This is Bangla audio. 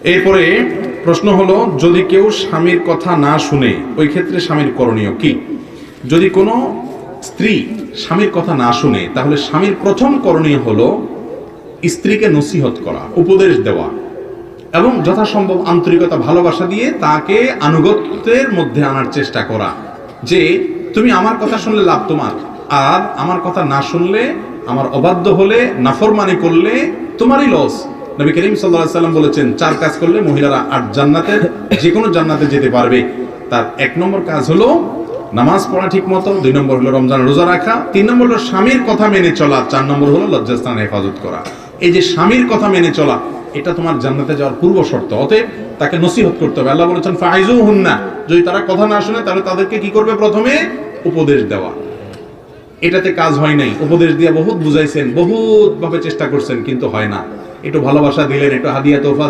এরপরে প্রশ্ন হলো, যদি কেউ স্বামীর কথা না শুনে ওই ক্ষেত্রে স্বামীর করণীয় কি? যদি কোনো স্ত্রী স্বামীর কথা না শুনে, তাহলে স্বামীর প্রথম করণীয় হলো স্ত্রীকে নসিহত করা, উপদেশ দেওয়া, এবং যথাসম্ভব আন্তরিকতা ভালোবাসা দিয়ে তাকে আনুগত্যের মধ্যে আনার চেষ্টা করা, যে তুমি আমার কথা শুনলে লাভ তোমার, আর আমার কথা না শুনলে, আমার অবাধ্য হলে, নাফরমানি করলে তোমারই লস। নবী করিম সাল্লাল্লাহু আলাইহি সাল্লাম বলেছেন, 4 কাজ করলে মহিলারা 8 জান্নাতের যে কোনো জান্নাতে যেতে পারবে। তার 1 নম্বর কাজ হলো নামাজ পড়া ঠিক মতো, 2 নম্বর হলো রমজান রোজা রাখা, 3 নম্বর হলো স্বামীর কথা মেনে চলা, 4 নম্বর হলো লজ্জাস্থানের হেফাজত করা। এই যে স্বামীর কথা মেনে চলা, এটা তোমার জান্নাতে যাওয়ার পূর্ব শর্ত। অতএব তাকে নসিহত করতে হবে। আল্লাহ বলেছেন ফাইজুহুন্না, যদি তারা কথা না শুনে তাহলে তাদেরকে কি করবে? প্রথমে উপদেশ দেওয়া। এটাতে কাজ হয় নাই, উপদেশ দিয়ে বহুত বুঝাইছেন, বহুত ভাবে চেষ্টা করছেন, কিন্তু হয় না। একটু ভালোবাসা দিলেন, একটু হাদিয়া তোফা